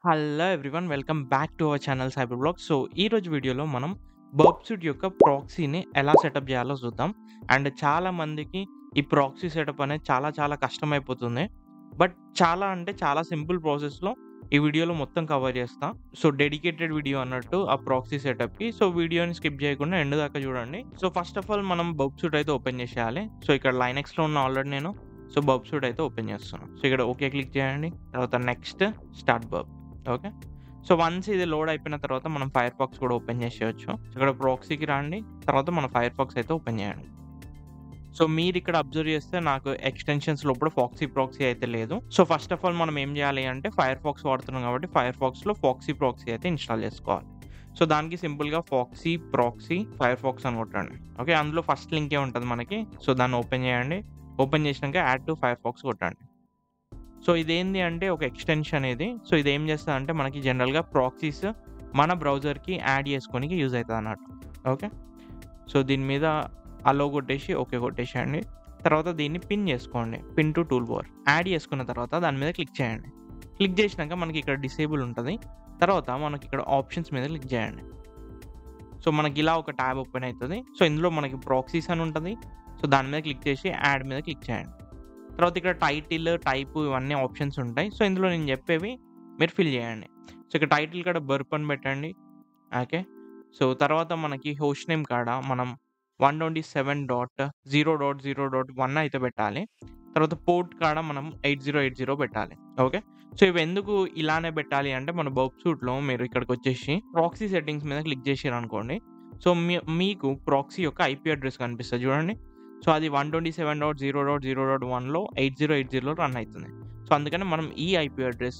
Hello everyone welcome back to our channel cyber blog. So ఈ రోజు వీడియోలో మనం బర్బ్‌సూట్ యొక్క ప్రాక్సీని ఎలా సెటప్ చేయాలో చూద్దాం. అండ్ చాలా మందికి ఈ ప్రాక్సీ సెటప్ అనేది చాలా కష్టమైపోతుంది. బట్ చాలా అంటే చాలా సింపుల్ ప్రాసెస్‌లో ఈ వీడియోలో మొత్తం కవర్ చేస్తా. సో డెడికేటెడ్ వీడియో అన్నట్టు ఆ ప్రాక్సీ సెటప్‌కి. సో వీడియోని స్కిప్ చేయకుండా ఎండ్ దాకా చూడండి. సో ఫస్ట్ ఆఫ్ ఆల్ మనం బర్బ్‌సూట్ అయితే ఓపెన్ చేసేయాలి. సో ఇక్కడ లైనెక్స్‌లో ఉన్న ఆల్రెడీ నేను బర్బ్‌సూట్ అయితే ఓపెన్ చేస్తున్నాను. సో ఇక్కడ ఓకే క్లిక్ చేయండి. తర్వాత నెక్స్ట్ స్టార్ట్ బర్బ్. ఓకే. సో వన్స్ ఇది లోడ్ అయిపోయిన తర్వాత మనం ఫైర్‌ఫాక్స్ కూడా ఓపెన్ చేసేయొచ్చు. ఇక్కడ ప్రాక్సీకి రండి. తర్వాత మన ఫైర్‌ఫాక్స్ అయితే ఓపెన్ చేయండి. సో మీరిక్కడ అబ్జర్వ్ చేస్తే నాకు ఎక్స్‌టెన్షన్స్ లోపల ప్రాక్సీ అయితే లేదు. సో ఫస్ట్ ఆఫ్ ఆల్ మనం ఏం చేయాలి అంటే ఫైర్‌ఫాక్స్ వాడుతున్నాం కాబట్టి ఫైర్‌ఫాక్స్‌లో ప్రాక్సీ అయితే ఇన్‌స్టాల్ చేసుకోవాలి. సో దానికి సింపుల్‌గా ప్రాక్సీ ఫైర్‌ఫాక్స్ అని కొట్టండి. ఓకే. అందులో ఫస్ట్ లింకే ఉంటది మనకి. సో దాన్ని ఓపెన్ చేయండి. ఓపెన్ చేసినాక యాడ్ టు ఫైర్‌ఫాక్స్ కొట్టండి. సో ఇదేంది అంటే ఒక ఎక్స్‌టెన్షన్ ఇది. సో ఇదేం చేస్తదంటే మనకి జనరల్‌గా ప్రాక్సీస్ మన బ్రౌజర్‌కి యాడ్ చేసుకోనికి యూజ్ అయితదన్నట్టు. ఓకే. సో దీని మీద అలో కొట్టేసి ఓకే కొట్టేసేయండి. తర్వాత దీన్ని పిన్ చేసుకోండి. Pin to tool bar. Add చేసుకున్న తర్వాత దాని మీద క్లిక్ చేయండి. క్లిక్ చేసినాక మనకి ఇక్కడ డిసేబుల్ ఉంటది. తర్వాత మనకి ఇక్కడ ఆప్షన్స్ మీద క్లిక్ చేయండి. సో మనకి ఇలా ఒక ట్యాబ్ ఓపెన్ అయితది. సో ఇందులో మనకి ప్రాక్సీస్ అని ఉంటది. సో దాని మీద క్లిక్ చేసి యాడ్ మీద క్లిక్ చేయండి. తర్వాత ఇక్కడ టైటిల్, టైప్ ఇవన్నీ ఆప్షన్స్ ఉంటాయి. సో ఇందులో నేను చెప్పేవి మీరు ఫిల్ చేయండి. సో ఇక్కడ టైటిల్ కాడ బర్ప్ అని పెట్టండి. ఓకే. సో తర్వాత మనకి హోస్ట్ నేమ్ కాడ మనం 127.0.0.1 అయితే పెట్టాలి. తర్వాత పోర్ట్ కాడ మనం 8080 పెట్టాలి. ఓకే. సో ఇవి ఎందుకు ఇలానే పెట్టాలి అంటే మన బర్బ్‌సూట్‌లో మీరు ఇక్కడికొచ్చేసి ప్రాక్సీ సెట్టింగ్స్ మీద క్లిక్ చేసిర్రనుకోండి. సో మీకు ప్రాక్సీ యొక్క ఐపీ అడ్రెస్ కనిపిస్తది చూడండి. సో అది 127.0.0.1లో 8080లో రన్ అయితుంది. సో అందుకని మనం ఈ ఐపీ అడ్రెస్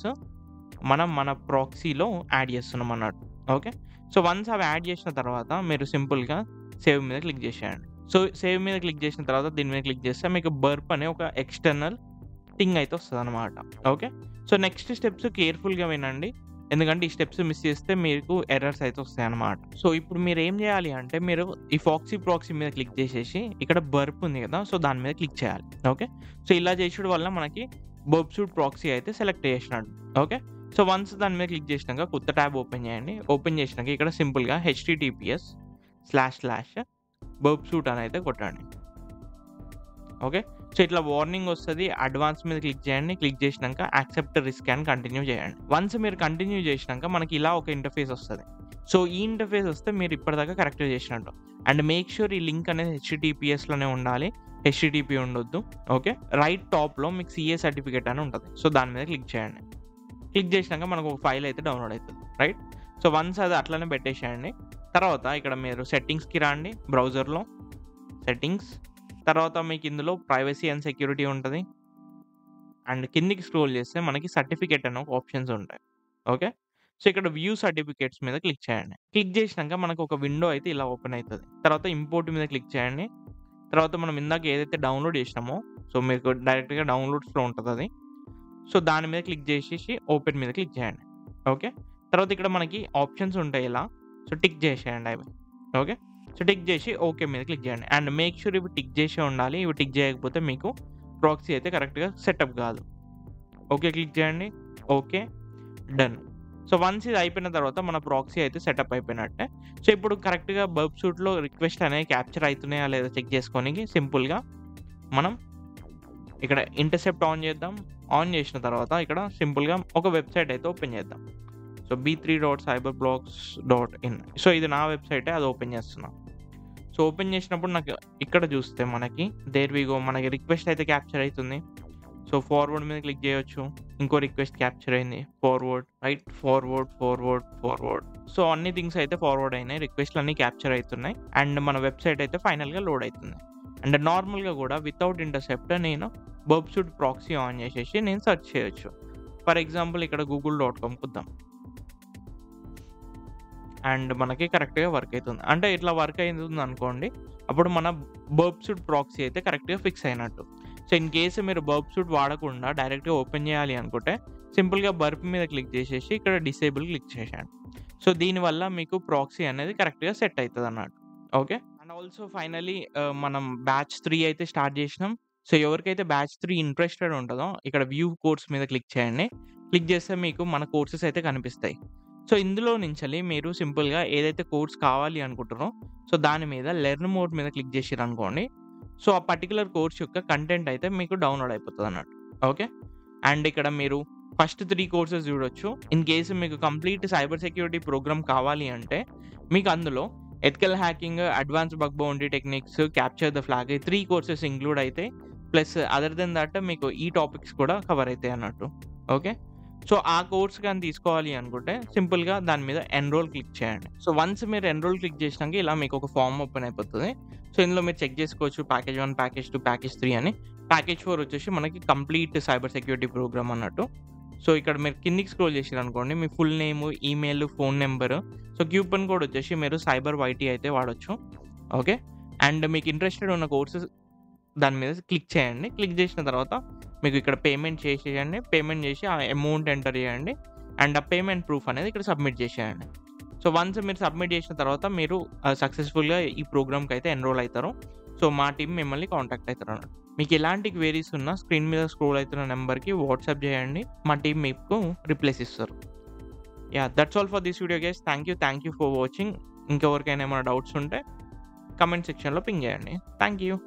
మన ప్రాక్సీలో యాడ్ చేస్తున్నాం అన్నట్టు. ఓకే. సో వన్స్ అవి యాడ్ చేసిన తర్వాత మీరు సింపుల్‌గా సేవ్ మీద క్లిక్ చేసేయండి. సో సేవ్ మీద క్లిక్ చేసిన తర్వాత దీని మీద క్లిక్ చేస్తే మీకు బర్ప్ అనే ఒక ఎక్స్‌టర్నల్ థింగ్ అయితే వస్తదనమాట. ఓకే. సో నెక్స్ట్ స్టెప్స్ కేర్‌ఫుల్‌గా వినండి. ఎందుకంటే ఈ స్టెప్స్ మిస్ చేస్తే మీకు ఎర్రర్స్ అయితే వస్తాయన్నమాట. సో ఇప్పుడు మీరేం చేయాలి అంటే మీరు ఈ ప్రాక్సీ మీద క్లిక్ చేసేసి ఇక్కడ బర్ప్ ఉంది కదా! సో దాని మీద క్లిక్ చేయాలి. ఓకే. సో ఇలా చేసుడు వల్ల మనకి బర్బ్‌సూట్ ప్రాక్సీ అయితే సెలెక్ట్ చేసినట్టు. ఓకే. సో వన్స్ దాని మీద క్లిక్ చేసినాక కొత్త ట్యాబ్ ఓపెన్ చేయండి. ఓపెన్ చేసినాక ఇక్కడ సింపుల్‌గా https://బర్బ్‌సూట్ అని అయితే కొట్టండి. ఓకే. సో ఇట్లా వార్నింగ్ వస్తది. అడ్వాన్స్ మీద క్లిక్ చేయండి. క్లిక్ చేసినాక యాక్సెప్ట్ రిస్క్ అని కంటిన్యూ చేయండి. వన్స్ మీరు కంటిన్యూ చేసినాక మనకి ఇలా ఒక ఇంటర్‌ఫేస్ వస్తది. సో ఈ ఇంటర్‌ఫేస్ వస్తే మీరు ఇప్పటిదాకా కరెక్ట్‌గా చేసినట్టు. అండ్ మేక్ ష్యూర్ ఈ లింక్ అనేది https లోనే ఉండాలి. http ఉండొద్దు. ఓకే. రైట్ టాప్‌లో మీకు సీఏ సర్టిఫికేట్ అని ఉంటది. సో దాని మీద క్లిక్ చేయండి. క్లిక్ చేసినాక మనకు ఒక ఫైల్ అయితే డౌన్‌లోడ్ అయితది. రైట్. సో వన్స్ అది అట్లనే పెట్టేసేయండి. తర్వాత ఇక్కడ మీరు సెట్టింగ్స్‌కి రండి బ్రౌజర్‌లో. సెట్టింగ్స్. తర్వాత మీకు ఇందులో ప్రైవసీ అండ్ సెక్యూరిటీ ఉంటది. అండ్ కిందకి స్క్రోల్ చేస్తే మనకి సర్టిఫికేట్ అని ఒక ఆప్షన్స్ ఉంటాయి. ఓకే. సో ఇక్కడ వ్యూ సర్టిఫికేట్స్ మీద క్లిక్ చేయండి. క్లిక్ చేసినాక మనకు ఒక విండో అయితే ఇలా ఓపెన్ అయితది. తర్వాత ఇంపోర్ట్ మీద క్లిక్ చేయండి. తర్వాత మనం ఇందాక ఏదైతే డౌన్‌లోడ్ చేసినామో సో మీకు డైరెక్ట్‌గా డౌన్‌లోడ్స్‌లో ఉంటదది. సో దాని మీద క్లిక్ చేసేసి ఓపెన్ మీద క్లిక్ చేయండి. ఓకే. తర్వాత ఇక్కడ మనకి ఆప్షన్స్ ఉంటాయి ఇలా. సో టిక్ చేసేయండి అవి. ఓకే. సో టిక్ చేసి ఓకే మీద క్లిక్ చేయండి. అండ్ మేక్ ష్యూర్ ఇవి టిక్ చేసే ఉండాలి. ఇవి టిక్ చేయకపోతే మీకు ప్రాక్సీ అయితే కరెక్ట్‌గా సెటప్ కాదు. ఓకే క్లిక్ చేయండి. ఓకే. డన్. సో వన్స్ ఇది అయిపోయిన తర్వాత మన ప్రాక్సీ అయితే సెటప్ అయిపోయినట్టే. సో ఇప్పుడు కరెక్ట్‌గా బర్బ్‌సూట్‌లో రిక్వెస్ట్ అనేవి క్యాప్చర్ అయితున్నాయా లేదా చెక్ చేసుకోనికి సింపుల్‌గా మనం ఇక్కడ ఇంటర్సెప్ట్ ఆన్ చేద్దాం. ఆన్ చేసిన తర్వాత ఇక్కడ సింపుల్‌గా ఒక వెబ్‌సైట్ అయితే ఓపెన్ చేద్దాం. So b3.cyberblogs.in. సో ఇది నా వెబ్‌సైటే అది ఓపెన్ చేస్తున్నా. సో ఓపెన్ చేసినప్పుడు నాకు ఇక్కడ చూస్తే మనకి దేర్ వి గో మనకి రిక్వెస్ట్ అయితే క్యాప్చర్ అయితుంది. సో ఫార్వర్డ్ మీద క్లిక్ చేయొచ్చు. ఇంకో రిక్వెస్ట్ క్యాప్చర్ అయింది. Forward, right, forward. సో అన్ని థింగ్స్ అయితే ఫార్వర్డ్ అయినాయి. రిక్వెస్ట్‌లు అన్నీ క్యాప్చర్ అయితున్నాయి. అండ్ మన వెబ్‌సైట్ అయితే ఫైనల్‌గా లోడ్ అయితుంది. అండ్ నార్మల్‌గా కూడా వితౌట్ ఇంటర్సెప్ట్ నేను బర్బ్‌సూట్ ప్రాక్సీ ఆన్ చేసేసి నేను సెర్చ్ చేయొచ్చు. ఫర్ ఎగ్జాంపుల్ ఇక్కడ google.com కొద్దాం. అండ్ మనకి కరెక్ట్‌గా వర్క్ అయితుంది. అంటే ఇట్లా వర్క్ అయితుందనుకోండి. అప్పుడు మన బర్బ్‌సూట్ ప్రాక్సీ అయితే కరెక్ట్‌గా ఫిక్స్ అయినట్టు. సో ఇన్ కేస్ మీరు బర్బ్‌సూట్ వాడకుండా డైరెక్ట్‌గా ఓపెన్ చేయాలి అనుకుంటే సింపుల్‌గా బర్ప్ మీద క్లిక్ చేసేసి ఇక్కడ డిసేబుల్ క్లిక్ చేసేయండి. సో దీనివల్ల మీకు ప్రాక్సీ అనేది కరెక్ట్‌గా సెట్ అయితదన్నట్టు. ఓకే. అండ్ ఆల్సో ఫైనల్లీ మనం బ్యాచ్ 3 అయితే స్టార్ట్ చేసినాం. సో ఎవరికైతే బ్యాచ్ 3 ఇంట్రెస్టెడ్ ఉంటదో ఇక్కడ వ్యూ కోర్స్ మీద క్లిక్ చేయండి. క్లిక్ చేస్తే మీకు మన కోర్సెస్ అయితే కనిపిస్తాయి. సో, ఇందులో నుంచెల్లి మీరు సింపుల్‌గా ఏదైతే కోర్స్ కావాలి అనుకుంటున్నారో, సో, దాని మీద లెర్న్ మోర్ మీద క్లిక్ చేసిర్రనుకోండి. సో, ఆ పర్టిక్యులర్ కోర్స్ యొక్క కంటెంట్ అయితే మీకు డౌన్‌లోడ్ అయిపోతదన్నట్టు. ఓకే. అండ్ ఇక్కడ మీరు ఫస్ట్ 3 కోర్సెస్ చూడొచ్చు. ఇన్ కేస్ మీకు కంప్లీట్ సైబర్ సెక్యూరిటీ ప్రోగ్రామ్ కావాలి అంటే, మీకు అందులో ethical hacking, advanced bug boundary techniques, capture the flag ఈ 3 కోర్సెస్ ఇంక్లూడ్ అయితాయి. ప్లస్ అదర్ దెన్ థట్ మీకు ఈ టాపిక్స్ కూడా కవర్ అయితాయి అన్నట్టు. ఓకే. సో, ఆ కోర్స్ గాని తీసుకోవాలి అనుకుంటే సింపుల్‌గా దాని మీద ఎన్రోల్ క్లిక్ చేయండి. సో, వన్స్ మీరు ఎన్రోల్ క్లిక్ చేసినంక ఇలా మీకు ఒక ఫార్మ్ ఓపెన్ అయిపోతది. సో, ఇందులో మీరు చెక్ చేసుకోవచ్చు ప్యాకేజ్ 1, ప్యాకేజ్ 2, ప్యాకేజ్ 3 అని. ప్యాకేజ్ 4 వచ్చేసి మనకి కంప్లీట్ సైబర్ సెక్యూరిటీ ప్రోగ్రామ్ అన్నట్టు. సో, ఇక్కడ మీరు కిందకి స్క్రోల్ చేసిర్రనుకోండి మీ full name, email, phone number, so, coupon code వచ్చేసి మీరు సైబర్ వైటీ అయితే వాడొచ్చు. ఓకే. అండ్ మీకు ఇంట్రెస్టెడ్ ఉన్న కోర్సెస్ దాని మీద క్లిక్ చేయండి. క్లిక్ చేసిన తర్వాత మీకు ఇక్కడ పేమెంట్ చేసేయండి. పేమెంట్ చేసి ఆ అమౌంట్ ఎంటర్ చేయండి. అండ్ ఆ పేమెంట్ ప్రూఫ్ అనేది ఇక్కడ సబ్మిట్ చేసేయండి. సో, వన్స్ మీరు సబ్మిట్ చేసిన తర్వాత మీరు సక్సెస్‌ఫుల్‌గా ఈ ప్రోగ్రామ్‌కి అయితే ఎన్రోల్ అయితారు. సో, మా టీమ్ మిమ్మల్ని కాంటాక్ట్ అయితారన్నట్టు. మీకు ఎలాంటి క్వెరీస్ ఉన్నా స్క్రీన్ మీద స్క్రోల్ అయితున్న నంబర్‌కి వాట్సాప్ చేయండి. మా టీమ్ మీకు రిప్లైస్ ఇస్తారు. Yeah! That's all for this video guys. Thank you for watching. ఇంకెవరికైనా ఏమైనా డౌట్స్ ఉంటే కామెంట్ సెక్షన్‌లో పింగ్ చేయండి. Thank you.